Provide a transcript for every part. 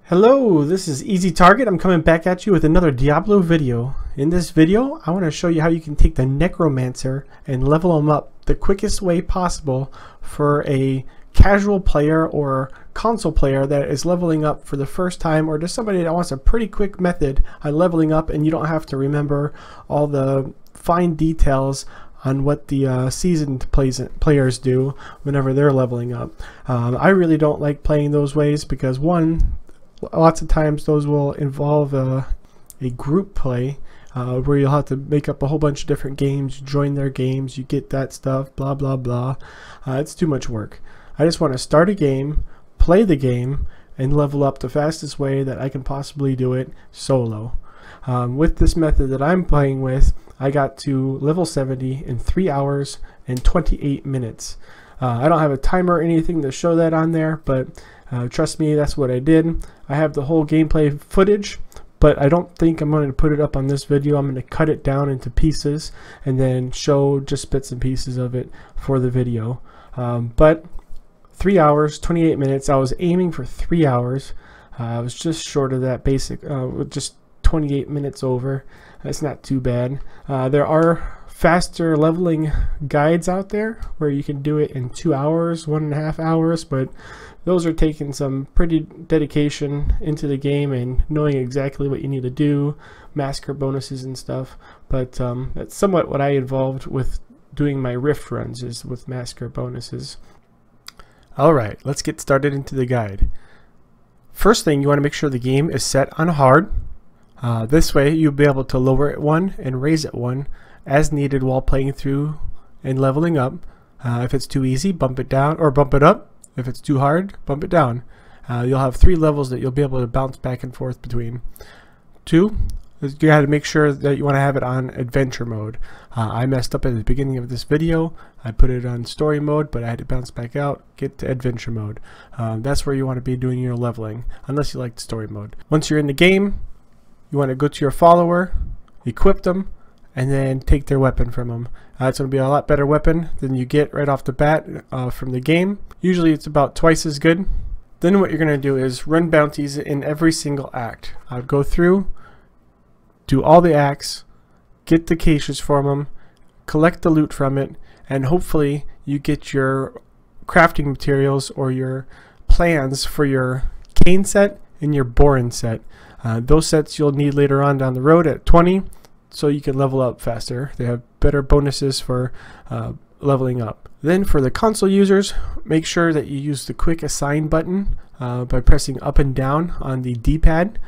Hello, this is Easy Target. I'm coming back at you with another Diablo video. In this video, I want to show you how you can take the Necromancer and level him up the quickest way possible for a casual player or console player that is leveling up for the first time, or just somebody that wants a pretty quick method on leveling up and you don't have to remember all the fine details on what the seasoned players do whenever they're leveling up. I really don't like playing those ways because, one, lots of times those will involve a group play where you'll have to make up a whole bunch of different games, join their games, you get that stuff, blah blah blah. It's too much work. I just want to start a game, play the game, and level up the fastest way that I can possibly do it solo. With this method that I'm playing with, I got to level 70 in 3 hours and 28 minutes. I don't have a timer or anything to show that on there, but trust me, that's what I did. I have the whole gameplay footage, but I don't think I'm going to put it up on this video. I'm going to cut it down into pieces and then show just bits and pieces of it for the video. But 3 hours, 28 minutes. I was aiming for 3 hours. I was just short of that basic, just 28 minutes over. That's not too bad. There are faster leveling guides out there where you can do it in 2 hours, 1.5 hours, but those are taking some pretty dedication into the game and knowing exactly what you need to do, Massacre bonuses and stuff. But that's somewhat what I involved with doing my Rift runs, is with Massacre bonuses. Alright, let's get started into the guide. First thing, you want to make sure the game is set on hard. This way you'll be able to lower it one and raise it one as needed while playing through and leveling up. If it's too easy, bump it down or bump it up. If it's too hard, bump it down. You'll have 3 levels that you'll be able to bounce back and forth between. 2, you got to make sure that you want to have it on adventure mode. I messed up at the beginning of this video. I put it on story mode, but I had to bounce back out, get to adventure mode. That's where you want to be doing your leveling, unless you like story mode. Once you're in the game, you want to go to your follower, equip them, and then take their weapon from them. It's going to be a lot better weapon than you get right off the bat from the game. Usually it's about twice as good. Then what you're going to do is run bounties in every single act. Go through, do all the acts, get the caches from them, collect the loot from it, and hopefully you get your crafting materials or your plans for your cane set and your boron set. Those sets you'll need later on down the road at 20, so you can level up faster. They have better bonuses for leveling up. Then for the console users, make sure that you use the quick assign button by pressing up and down on the D-pad.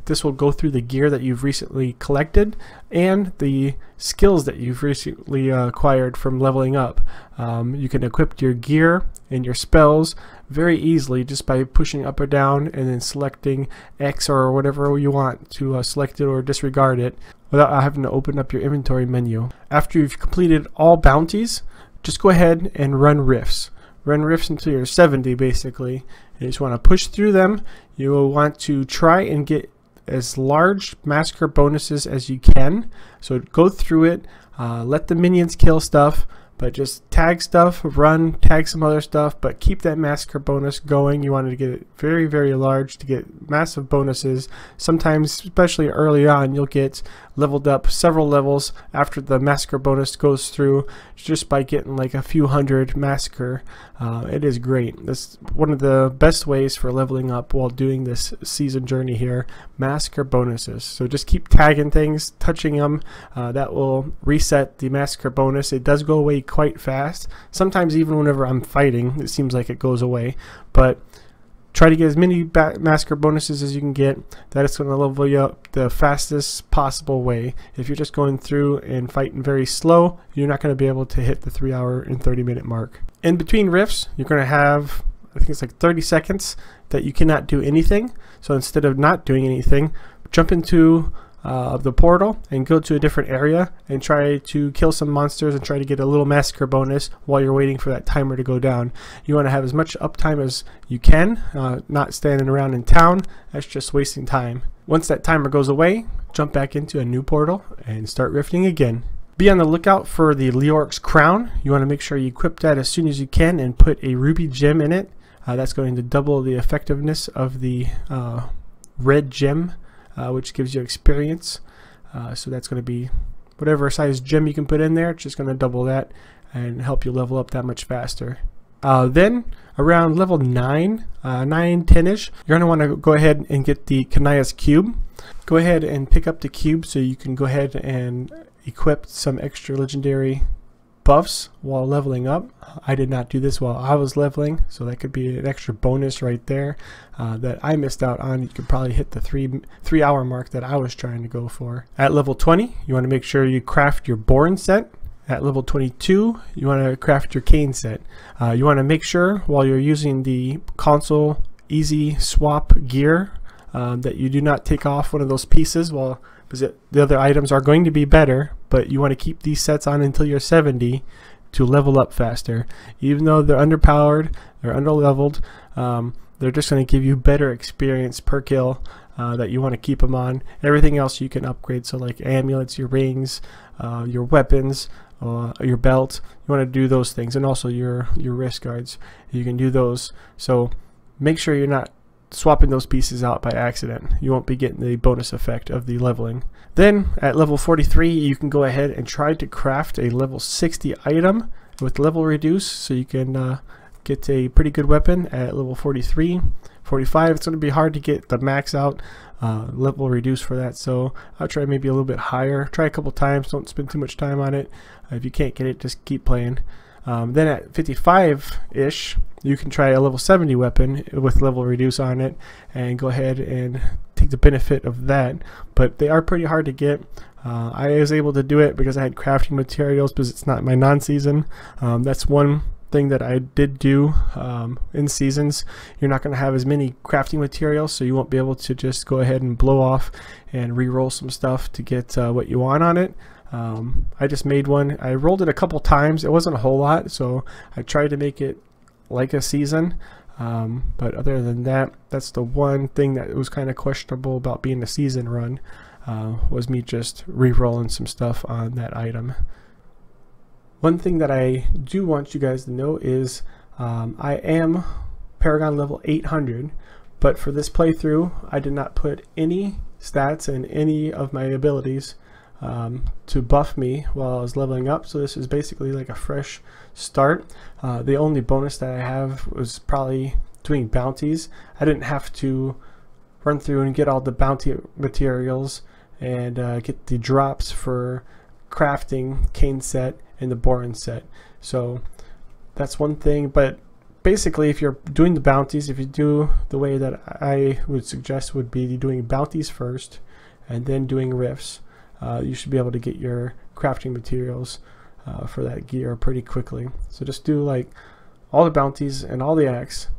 This will go through the gear that you've recently collected and the skills that you've recently acquired from leveling up. You can equip your gear and your spells very easily just by pushing up or down and then selecting X or whatever you want to select it or disregard it without having to open up your inventory menu. After you've completed all bounties, just go ahead and run rifts. Run rifts until you're 70 basically. You just want to push through them. You will want to try and get as large Massacre bonuses as you can. So go through it, let the minions kill stuff, but just tag stuff, run, tag some other stuff, but keep that Massacre bonus going. You want to get it very, very large to get massive bonuses. Sometimes, especially early on, you'll get leveled up several levels after the Massacre bonus goes through just by getting like a few hundred Massacre. It is great. That's one of the best ways for leveling up while doing this season journey here, Massacre bonuses. So just keep tagging things, touching them. That will reset the Massacre bonus. It does go away quite fast. Sometimes even whenever I'm fighting, it seems like it goes away. But try to get as many Massacre bonuses as you can get. That is going to level you up the fastest possible way. If you're just going through and fighting very slow, you're not going to be able to hit the 3 hour and 30 minute mark. In between rifts, you're going to have, I think it's like 30 seconds that you cannot do anything. So instead of not doing anything, jump into the portal and go to a different area and try to kill some monsters and try to get a little Massacre bonus while you're waiting for that timer to go down. You want to have as much uptime as you can, not standing around in town. That's just wasting time. Once that timer goes away, jump back into a new portal and start rifting again. Be on the lookout for the Leoric's crown. You want to make sure you equip that as soon as you can and put a ruby gem in it. That's going to double the effectiveness of the red gem, which gives you experience. So that's going to be whatever size gem you can put in there. It's just going to double that and help you level up that much faster. Then around level 9, 10-ish, you're going to want to go ahead and get the Kanaya's Cube. Go ahead and pick up the cube so you can go ahead and equip some extra legendary buffs while leveling up. I did not do this while I was leveling, so that could be an extra bonus right there that I missed out on. You could probably hit the three hour mark that I was trying to go for. At level 20, you want to make sure you craft your Boron set. At level 22, you want to craft your Cane set. You want to make sure while you're using the console easy swap gear that you do not take off one of those pieces, because the other items are going to be better, but you want to keep these sets on until you're 70 to level up faster. Even though they're underpowered, they're underleveled, they're just going to give you better experience per kill that you want to keep them on. Everything else you can upgrade, so like amulets, your rings, your weapons, your belt, you want to do those things, and also your wrist guards. You can do those, so make sure you're not swapping those pieces out by accident. You won't be getting the bonus effect of the leveling. Then at level 43, you can go ahead and try to craft a level 60 item with level reduce, so you can get a pretty good weapon at level 43. 45, it's going to be hard to get the max out level reduce for that, so I'll try maybe a little bit higher. Try a couple times, don't spend too much time on it. If you can't get it, just keep playing. Then at 55-ish, you can try a level 70 weapon with level reduce on it and go ahead and take the benefit of that, but they are pretty hard to get. I was able to do it because I had crafting materials, because it's not my non-season. That's one thing that I did do in seasons. You're not going to have as many crafting materials, so you won't be able to just go ahead and blow off and re-roll some stuff to get what you want on it. I just made one. I rolled it a couple times. It wasn't a whole lot, so I tried to make it like a season, but other than that, that's the one thing that was kind of questionable about being a season run, was me just re-rolling some stuff on that item. One thing that I do want you guys to know is I am Paragon level 800, but for this playthrough I did not put any stats in any of my abilities to buff me while I was leveling up, so this is basically like a fresh start. The only bonus that I have was probably doing bounties. I didn't have to run through and get all the bounty materials and get the drops for crafting Cane set and the Boron set, so that's one thing. But basically, if you're doing the bounties, if you do the way that I would suggest, would be doing bounties first and then doing rifts, you should be able to get your crafting materials for that gear pretty quickly. So just do like all the bounties and all the acts,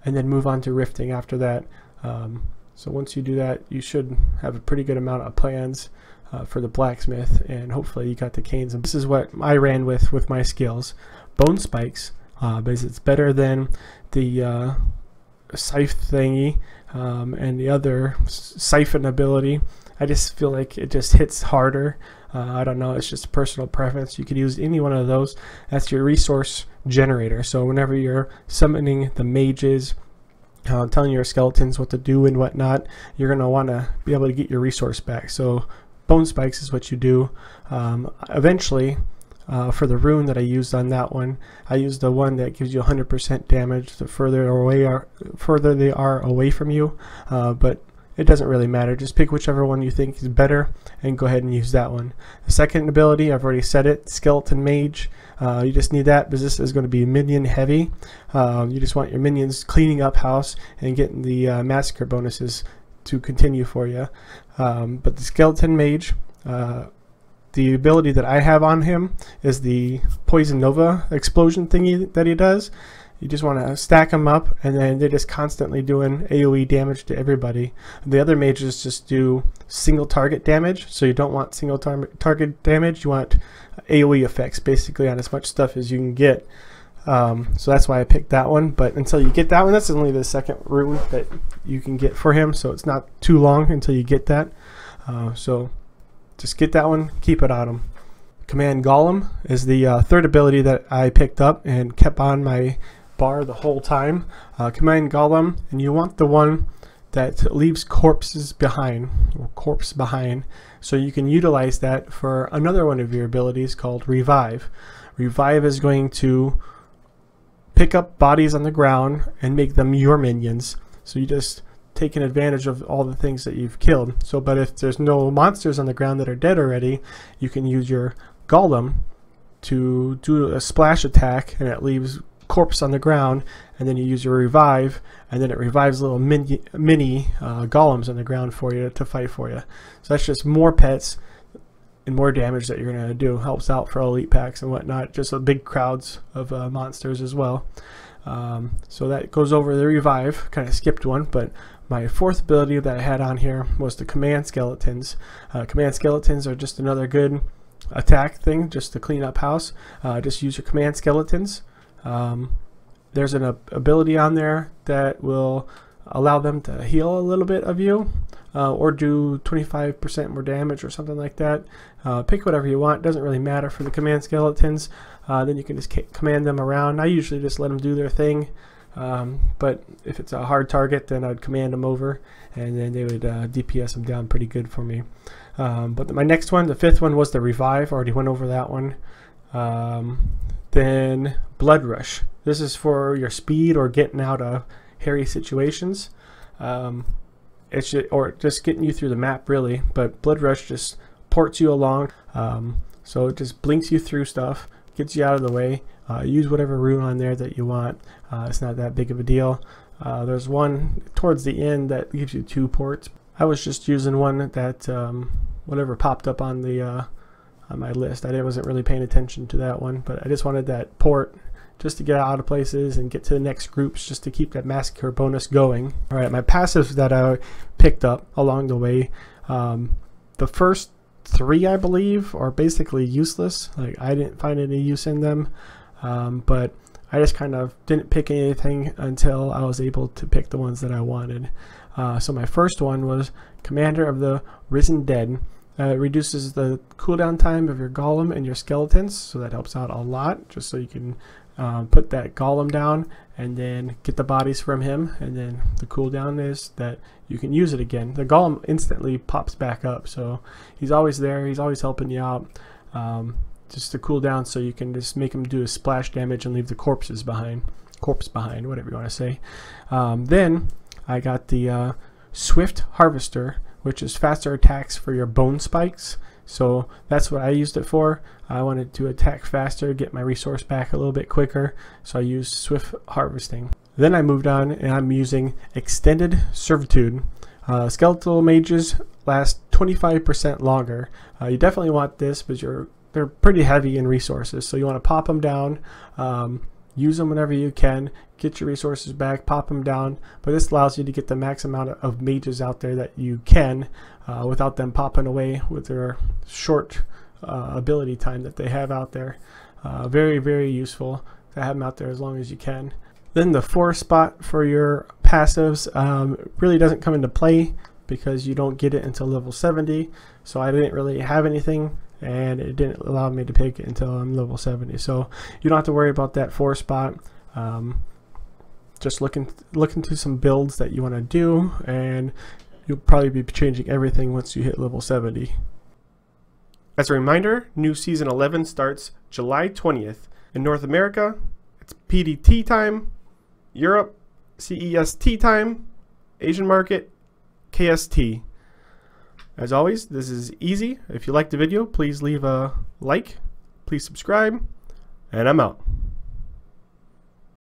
and then move on to rifting after that. So once you do that, you should have a pretty good amount of plans for the blacksmith, and hopefully you got the canes. And this is what I ran with my skills. Bone spikes, because it's better than the scythe thingy and the other siphon ability. I just feel like it just hits harder. I don't know, it's just a personal preference. You could use any one of those. That's your resource generator. So whenever you're summoning the mages, telling your skeletons what to do and whatnot, you're going to want to be able to get your resource back. So bone spikes is what you do. Eventually, for the rune that I used on that one, I used the one that gives you 100% damage the further they are away from you, but it doesn't really matter. Just pick whichever one you think is better and go ahead and use that one. The second ability, I've already said it, Skeleton Mage. You just need that because this is going to be minion heavy. You just want your minions cleaning up house and getting the Massacre bonuses to continue for you. But the Skeleton Mage, the ability that I have on him is the Poison Nova explosion thingy that he does. You just want to stack them up, and then they're just constantly doing AoE damage to everybody. The other mages just do single target damage, so you don't want single target damage. You want AoE effects basically on as much stuff as you can get. So that's why I picked that one. But until you get that one, that's only the second rune that you can get for him, so it's not too long until you get that. So just get that one, keep it on him. Command Golem is the third ability that I picked up and kept on my bar the whole time. Command Golem, and you want the one that leaves corpses behind, or corpse behind, so you can utilize that for another one of your abilities called Revive. Revive is going to pick up bodies on the ground and make them your minions. So you just taking advantage of all the things that you've killed. So, but if there's no monsters on the ground that are dead already, you can use your Golem to do a splash attack, and it leaves corpse on the ground, and then you use your Revive, and then it revives little mini golems on the ground for you to fight for you. So that's just more pets and more damage that you're going to do. Helps out for elite packs and whatnot, just big crowds of monsters as well. So that goes over the Revive. Kind of skipped one, but my fourth ability that I had on here was the Command Skeletons. Command Skeletons are just another good attack thing, just to clean up house. Just use your Command Skeletons. There's an ability on there that will allow them to heal a little bit of you, or do 25% more damage or something like that. Pick whatever you want. Doesn't really matter for the Command Skeletons. Then you can just command them around. I usually just let them do their thing, but if it's a hard target, then I'd command them over, and then they would DPS them down pretty good for me. But my next one, the fifth one, was the Revive. Already went over that one. Then Blood Rush. This is for your speed or getting out of hairy situations. Or just getting you through the map, really. But Blood Rush just ports you along. So it just blinks you through stuff, gets you out of the way. Use whatever rune on there that you want. It's not that big of a deal. There's one towards the end that gives you 2 ports. I was just using one that whatever popped up on the on my list. I wasn't really paying attention to that one, but I just wanted that port just to get out of places and get to the next groups, just to keep that Massacre bonus going. Alright, my passives that I picked up along the way, the first 3, I believe, are basically useless. Like, I didn't find any use in them, but I just kind of didn't pick anything until I was able to pick the ones that I wanted. So my first one was Commander of the Risen Dead. It reduces the cooldown time of your Golem and your Skeletons, so that helps out a lot, just so you can put that Golem down and then get the bodies from him, and then the cooldown is that you can use it again. The Golem instantly pops back up, so he's always there, he's always helping you out, just to cool down, so you can just make him do a splash damage and leave the corpse behind, whatever you want to say. Then I got the Swift Harvester, which is faster attacks for your bone spikes. So that's what I used it for. I wanted to attack faster, get my resource back a little bit quicker, so I used Swift Harvesting. Then I moved on, and I'm using Extended Servitude. Skeletal mages last 25% longer. You definitely want this, because they're pretty heavy in resources, so you want to pop them down, use them whenever you can, get your resources back, pop them down, but this allows you to get the max amount of mages out there that you can, without them popping away with their short ability time that they have out there. Very, very useful to have them out there as long as you can. Then the 4th spot for your passives really doesn't come into play because you don't get it until level 70, so I didn't really have anything, and it didn't allow me to pick it until I'm level 70. So you don't have to worry about that 4th spot. Just look into some builds that you want to do, and you'll probably be changing everything once you hit level 70. As a reminder, new Season 11 starts July 20th. In North America, it's PDT time, Europe, CEST time, Asian market, KST. As always, this is easy. If you liked the video, please leave a like, please subscribe, and I'm out.